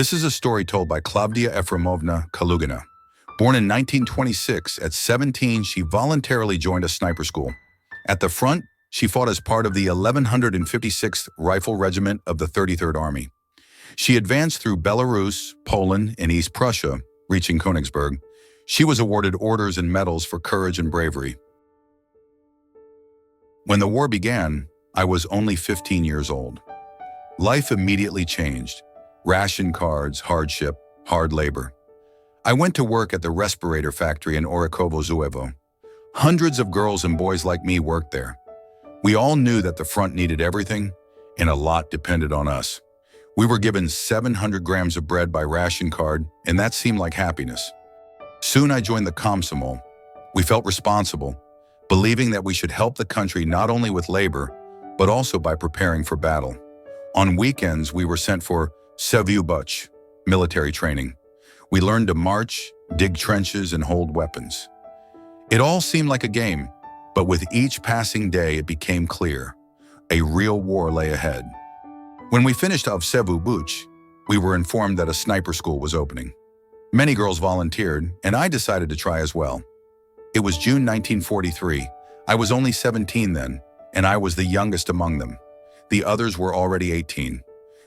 This is a story told by Klavdiya Efremovna Kalugina. Born in 1926, at 17, she voluntarily joined a sniper school. At the front, she fought as part of the 1156th Rifle Regiment of the 33rd Army. She advanced through Belarus, Poland, and East Prussia, reaching Königsberg. She was awarded orders and medals for courage and bravery. When the war began, I was only 15 years old. Life immediately changed. Ration cards, hardship, hard labor. I went to work at the respirator factory in Orikovo Zuevo. Hundreds of girls and boys like me worked there. We all knew that the front needed everything, and a lot depended on us. We were given 700 grams of bread by ration card, and that seemed like happiness. Soon I joined the Komsomol. We felt responsible, believing that we should help the country not only with labor, but also by preparing for battle. On weekends, we were sent for Sevyubuch, military training. We learned to march, dig trenches, and hold weapons. It all seemed like a game, but with each passing day it became clear. A real war lay ahead. When we finished off Sevyubuch, we were informed that a sniper school was opening. Many girls volunteered, and I decided to try as well. It was June 1943. I was only 17 then, and I was the youngest among them. The others were already 18.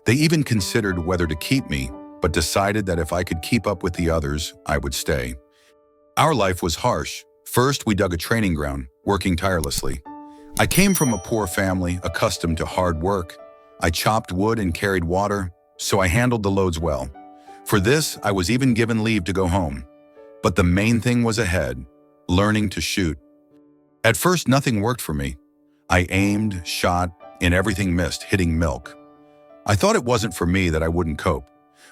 They even considered whether to keep me, but decided that if I could keep up with the others, I would stay. Our life was harsh. First, we dug a training ground, working tirelessly. I came from a poor family, accustomed to hard work. I chopped wood and carried water, so I handled the loads well. For this, I was even given leave to go home. But the main thing was ahead, learning to shoot. At first, nothing worked for me. I aimed, shot, and everything missed, hitting milk. I thought it wasn't for me, that I wouldn't cope.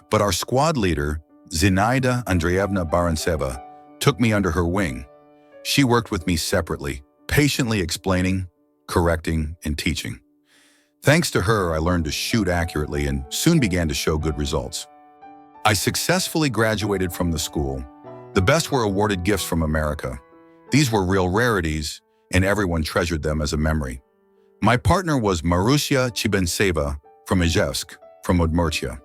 But our squad leader, Zinaida Andreevna Barantseva, took me under her wing. She worked with me separately, patiently explaining, correcting, and teaching. Thanks to her, I learned to shoot accurately and soon began to show good results. I successfully graduated from the school. The best were awarded gifts from America. These were real rarities, and everyone treasured them as a memory. My partner was Marusia Chibentseva from Ijevsk, from Udmurtia.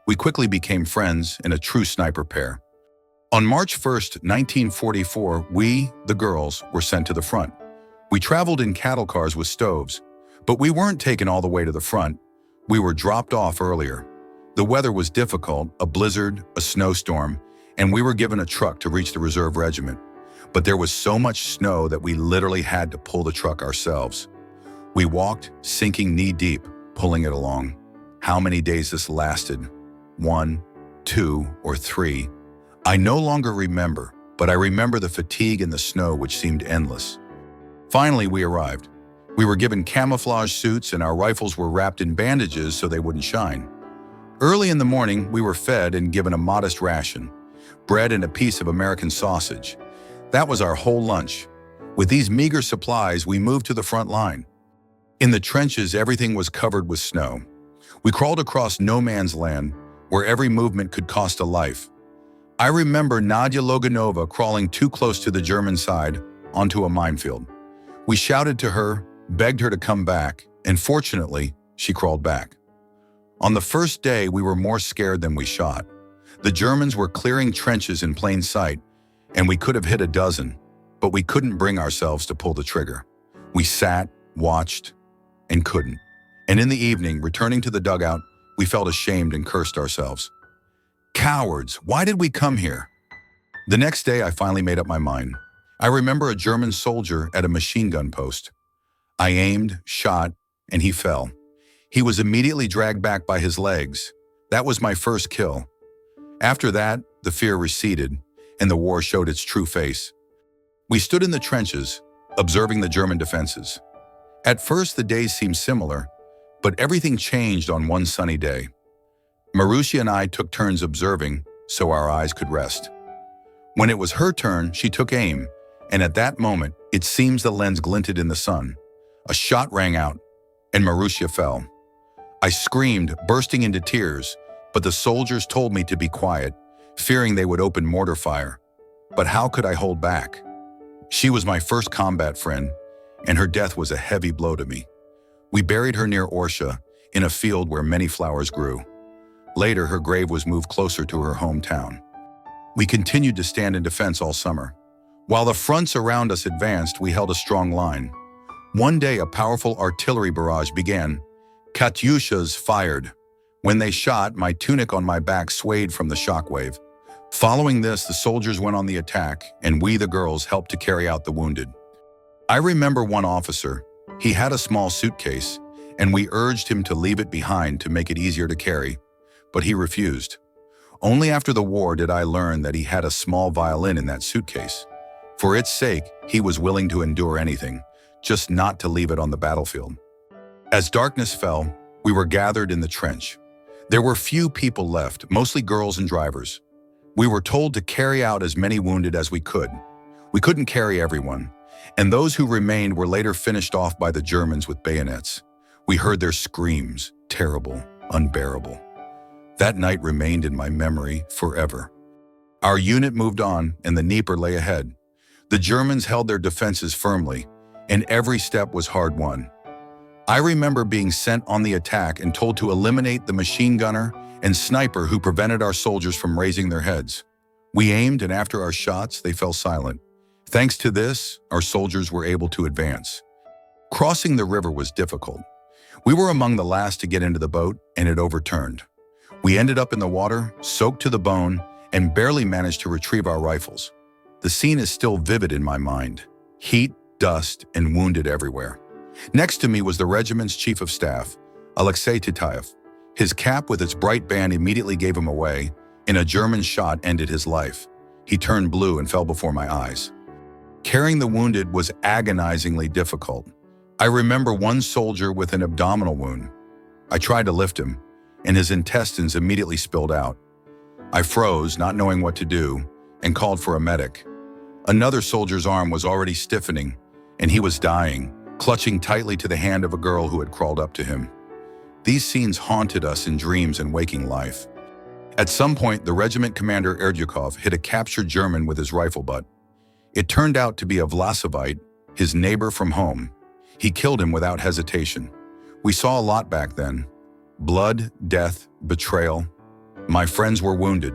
We quickly became friends and a true sniper pair. On March 1st, 1944, we, the girls, were sent to the front. We traveled in cattle cars with stoves, but we weren't taken all the way to the front. We were dropped off earlier. The weather was difficult, a blizzard, a snowstorm, and we were given a truck to reach the reserve regiment. But there was so much snow that we literally had to pull the truck ourselves. We walked, sinking knee-deep, pulling it along. How many days this lasted? 1, 2, or 3. I no longer remember, but I remember the fatigue and the snow which seemed endless. Finally, we arrived. We were given camouflage suits and our rifles were wrapped in bandages so they wouldn't shine. Early in the morning, we were fed and given a modest ration, bread and a piece of American sausage. That was our whole lunch. With these meager supplies, we moved to the front line. In the trenches, everything was covered with snow. We crawled across no man's land, where every movement could cost a life. I remember Nadia Loganova crawling too close to the German side onto a minefield. We shouted to her, begged her to come back, and fortunately, she crawled back. On the first day, we were more scared than we shot. The Germans were clearing trenches in plain sight, and we could have hit a dozen, but we couldn't bring ourselves to pull the trigger. We sat, watched, and couldn't. And in the evening, returning to the dugout, we felt ashamed and cursed ourselves. Cowards, why did we come here? The next day, I finally made up my mind. I remember a German soldier at a machine gun post. I aimed, shot, and he fell. He was immediately dragged back by his legs. That was my first kill. After that, the fear receded, and the war showed its true face. We stood in the trenches, observing the German defenses. At first, the days seemed similar, but everything changed on one sunny day. Marusia and I took turns observing, so our eyes could rest. When it was her turn, she took aim, and at that moment, it seems the lens glinted in the sun. A shot rang out, and Marusia fell. I screamed, bursting into tears, but the soldiers told me to be quiet, fearing they would open mortar fire. But how could I hold back? She was my first combat friend, and her death was a heavy blow to me. We buried her near Orsha, in a field where many flowers grew. Later, her grave was moved closer to her hometown. We continued to stand in defense all summer. While the fronts around us advanced, we held a strong line. One day, a powerful artillery barrage began. Katyushas fired. When they shot, my tunic on my back swayed from the shockwave. Following this, the soldiers went on the attack, and we, the girls, helped to carry out the wounded. I remember one officer. He had a small suitcase, and we urged him to leave it behind to make it easier to carry, but he refused. Only after the war did I learn that he had a small violin in that suitcase. For its sake, he was willing to endure anything, just not to leave it on the battlefield. As darkness fell, we were gathered in the trench. There were few people left, mostly girls and drivers. We were told to carry out as many wounded as we could. We couldn't carry everyone, and those who remained were later finished off by the Germans with bayonets. We heard their screams, terrible, unbearable. That night remained in my memory forever. Our unit moved on, and the Dnieper lay ahead. The Germans held their defenses firmly, and every step was hard-won. I remember being sent on the attack and told to eliminate the machine gunner and sniper who prevented our soldiers from raising their heads. We aimed, and after our shots, they fell silent. Thanks to this, our soldiers were able to advance. Crossing the river was difficult. We were among the last to get into the boat, and it overturned. We ended up in the water, soaked to the bone, and barely managed to retrieve our rifles. The scene is still vivid in my mind. Heat, dust, and wounded everywhere. Next to me was the regiment's chief of staff, Alexei Titayev. His cap with its bright band immediately gave him away, and a German shot ended his life. He turned blue and fell before my eyes. Carrying the wounded was agonizingly difficult. I remember one soldier with an abdominal wound. I tried to lift him, and his intestines immediately spilled out. I froze, not knowing what to do, and called for a medic. Another soldier's arm was already stiffening, and he was dying, clutching tightly to the hand of a girl who had crawled up to him. These scenes haunted us in dreams and waking life. At some point, the regiment commander Erdyukov hit a captured German with his rifle butt. It turned out to be a Vlasovite, his neighbor from home. He killed him without hesitation. We saw a lot back then. Blood, death, betrayal. My friends were wounded.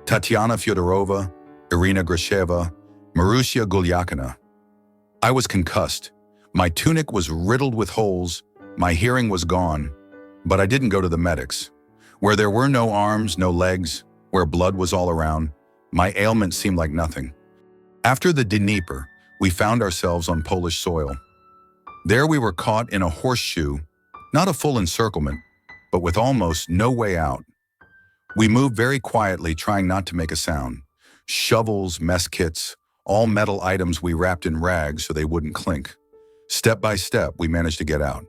Tatiana Fyodorova, Irina Grasheva, Marusia Gulyakina. I was concussed. My tunic was riddled with holes. My hearing was gone. But I didn't go to the medics. Where there were no arms, no legs, where blood was all around, my ailment seemed like nothing. After the Dnieper, we found ourselves on Polish soil. There we were caught in a horseshoe, not a full encirclement, but with almost no way out. We moved very quietly, trying not to make a sound. Shovels, mess kits, all metal items we wrapped in rags so they wouldn't clink. Step by step, we managed to get out.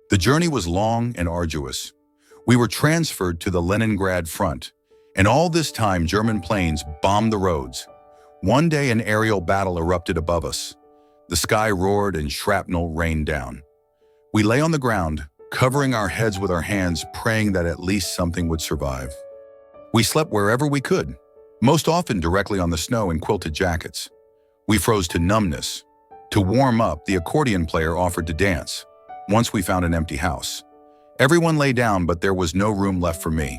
The journey was long and arduous. We were transferred to the Leningrad front, and all this time German planes bombed the roads. One day an aerial battle erupted above us. The sky roared and shrapnel rained down. We lay on the ground, covering our heads with our hands, praying that at least something would survive. We slept wherever we could, most often directly on the snow in quilted jackets. We froze to numbness. To warm up, the accordion player offered to dance. Once we found an empty house. Everyone lay down, but there was no room left for me.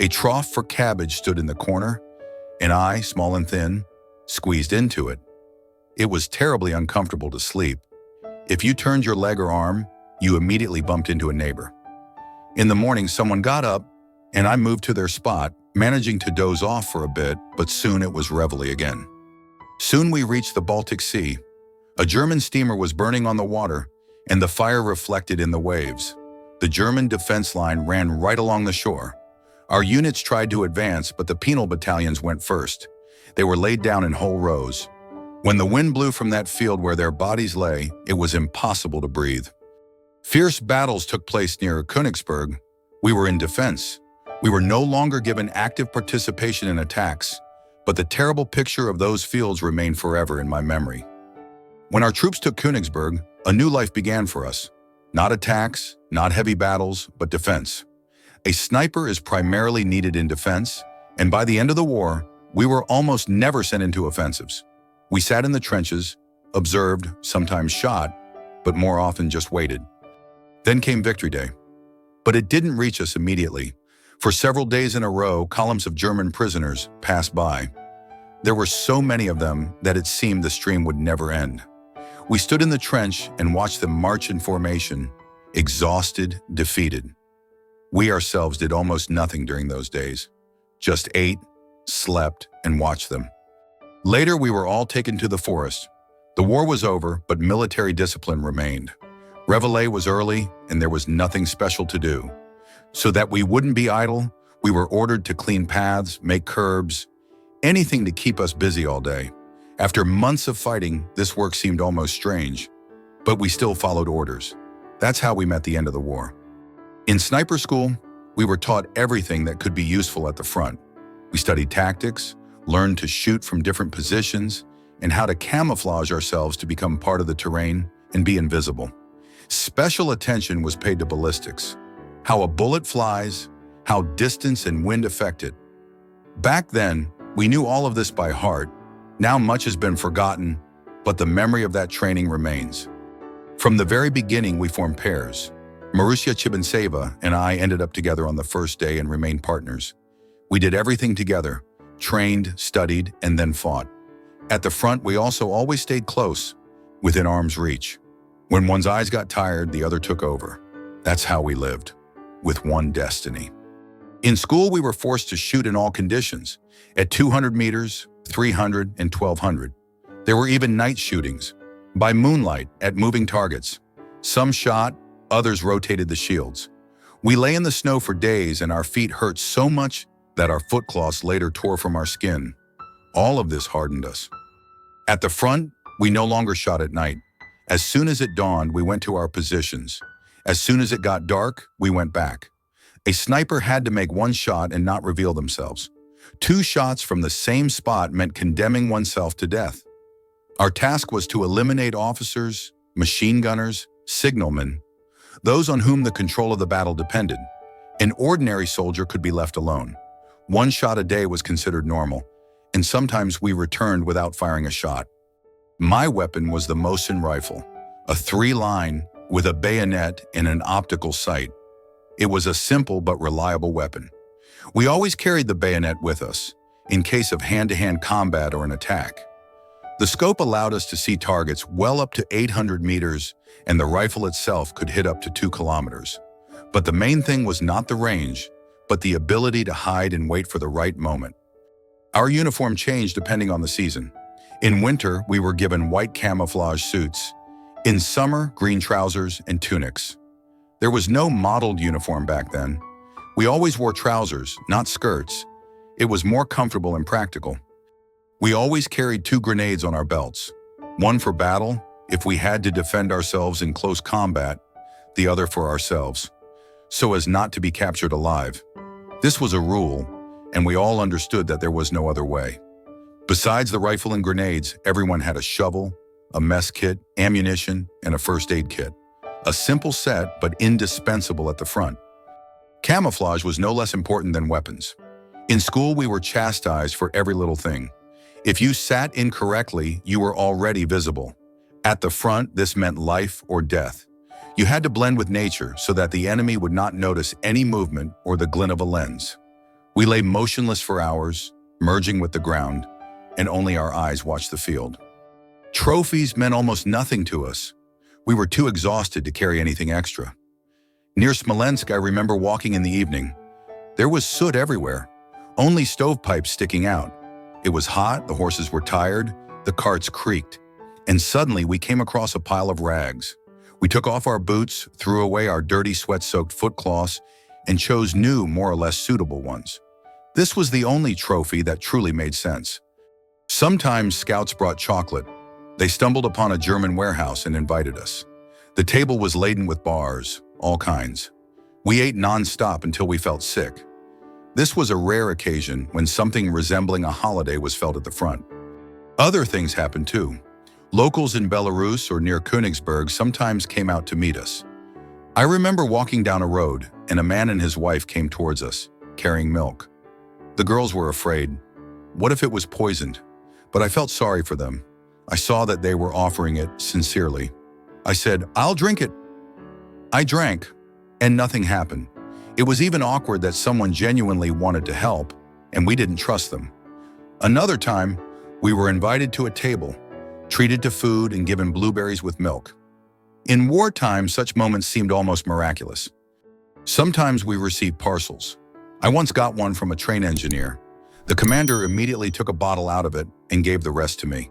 A trough for cabbage stood in the corner, and I, small and thin, squeezed into it. It was terribly uncomfortable to sleep. If you turned your leg or arm, you immediately bumped into a neighbor. In the morning, someone got up, and I moved to their spot, managing to doze off for a bit, but soon it was reveille again. Soon we reached the Baltic Sea. A German steamer was burning on the water, and the fire reflected in the waves. The German defense line ran right along the shore. Our units tried to advance, but the penal battalions went first. They were laid down in whole rows. When the wind blew from that field where their bodies lay, it was impossible to breathe. Fierce battles took place near Königsberg. We were in defense. We were no longer given active participation in attacks, but the terrible picture of those fields remained forever in my memory. When our troops took Königsberg, a new life began for us. Not attacks, not heavy battles, but defense. A sniper is primarily needed in defense, and by the end of the war, we were almost never sent into offensives. We sat in the trenches, observed, sometimes shot, but more often just waited. Then came Victory Day. But it didn't reach us immediately. For several days in a row, columns of German prisoners passed by. There were so many of them that it seemed the stream would never end. We stood in the trench and watched them march in formation, exhausted, defeated. We ourselves did almost nothing during those days. Just ate, slept, and watched them. Later, we were all taken to the forest. The war was over, but military discipline remained. Reveille was early, and there was nothing special to do. So that we wouldn't be idle, we were ordered to clean paths, make curbs, anything to keep us busy all day. After months of fighting, this work seemed almost strange, but we still followed orders. That's how we met the end of the war. In sniper school, we were taught everything that could be useful at the front. We studied tactics, learned to shoot from different positions, and how to camouflage ourselves to become part of the terrain and be invisible. Special attention was paid to ballistics, how a bullet flies, how distance and wind affect it. Back then, we knew all of this by heart. Now much has been forgotten, but the memory of that training remains. From the very beginning, we formed pairs. Marusia Chibantseva and I ended up together on the first day and remained partners. We did everything together, trained, studied, and then fought. At the front, we also always stayed close, within arm's reach. When one's eyes got tired, the other took over. That's how we lived, with one destiny. In school, we were forced to shoot in all conditions, at 200 meters, 300, and 1200. There were even night shootings, by moonlight, at moving targets. Some shot, others rotated the shields. We lay in the snow for days and our feet hurt so much that our footcloths later tore from our skin. All of this hardened us. At the front, we no longer shot at night. As soon as it dawned, we went to our positions. As soon as it got dark, we went back. A sniper had to make one shot and not reveal themselves. 2 shots from the same spot meant condemning oneself to death. Our task was to eliminate officers, machine gunners, signalmen, those on whom the control of the battle depended. An ordinary soldier could be left alone. 1 shot a day was considered normal, and sometimes we returned without firing a shot. My weapon was the Mosin rifle, a 3-line with a bayonet and an optical sight. It was a simple but reliable weapon. We always carried the bayonet with us, in case of hand-to-hand combat or an attack. The scope allowed us to see targets well up to 800 meters, and the rifle itself could hit up to 2 kilometers. But the main thing was not the range, but the ability to hide and wait for the right moment. Our uniform changed depending on the season. In winter, we were given white camouflage suits. In summer, green trousers and tunics. There was no modeled uniform back then. We always wore trousers, not skirts. It was more comfortable and practical. We always carried 2 grenades on our belts. One for battle, if we had to defend ourselves in close combat, the other for ourselves, so as not to be captured alive. This was a rule, and we all understood that there was no other way. Besides the rifle and grenades, everyone had a shovel, a mess kit, ammunition, and a first aid kit. A simple set, but indispensable at the front. Camouflage was no less important than weapons. In school, we were chastised for every little thing. If you sat incorrectly, you were already visible. At the front, this meant life or death. You had to blend with nature so that the enemy would not notice any movement or the glint of a lens. We lay motionless for hours, merging with the ground, and only our eyes watched the field. Trophies meant almost nothing to us. We were too exhausted to carry anything extra. Near Smolensk, I remember walking in the evening. There was soot everywhere, only stovepipes sticking out. It was hot, the horses were tired, the carts creaked, and suddenly we came across a pile of rags. We took off our boots, threw away our dirty, sweat-soaked footcloths, and chose new, more or less suitable ones. This was the only trophy that truly made sense. Sometimes scouts brought chocolate. They stumbled upon a German warehouse and invited us. The table was laden with bars, all kinds. We ate non-stop until we felt sick. This was a rare occasion when something resembling a holiday was felt at the front. Other things happened too. Locals in Belarus or near Königsberg sometimes came out to meet us. I remember walking down a road, and a man and his wife came towards us, carrying milk. The girls were afraid. What if it was poisoned? But I felt sorry for them. I saw that they were offering it sincerely. I said, "I'll drink it." I drank, and nothing happened. It was even awkward that someone genuinely wanted to help, and we didn't trust them. Another time, we were invited to a table, treated to food and given blueberries with milk. In wartime, such moments seemed almost miraculous. Sometimes we received parcels. I once got one from a train engineer. The commander immediately took a bottle out of it and gave the rest to me.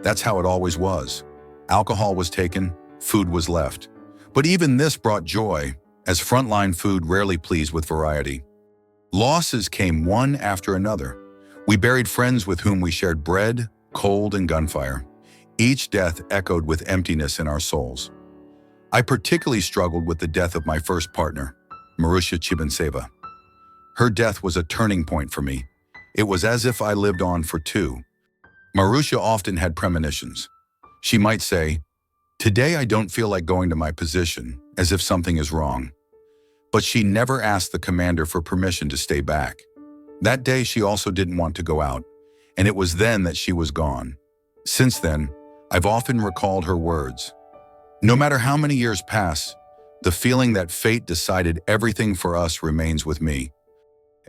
That's how it always was. Alcohol was taken, food was left. But even this brought joy, as frontline food rarely pleased with variety. Losses came one after another. We buried friends with whom we shared bread, cold, and gunfire. Each death echoed with emptiness in our souls. I particularly struggled with the death of my first partner, Marusia Chibantseva. Her death was a turning point for me. It was as if I lived on for two. Marusia often had premonitions. She might say, "Today I don't feel like going to my position," as if something is wrong. But she never asked the commander for permission to stay back. That day she also didn't want to go out, and it was then that she was gone. Since then, I've often recalled her words. No matter how many years pass, the feeling that fate decided everything for us remains with me.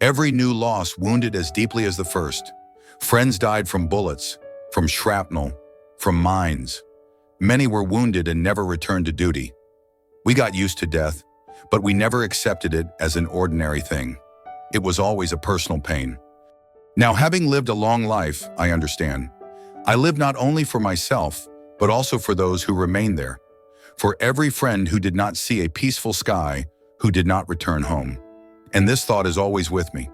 Every new loss wounded as deeply as the first. Friends died from bullets, from shrapnel, from mines. Many were wounded and never returned to duty. We got used to death, but we never accepted it as an ordinary thing. It was always a personal pain. Now, having lived a long life, I understand. I live not only for myself, but also for those who remain there. For every friend who did not see a peaceful sky, who did not return home. And this thought is always with me.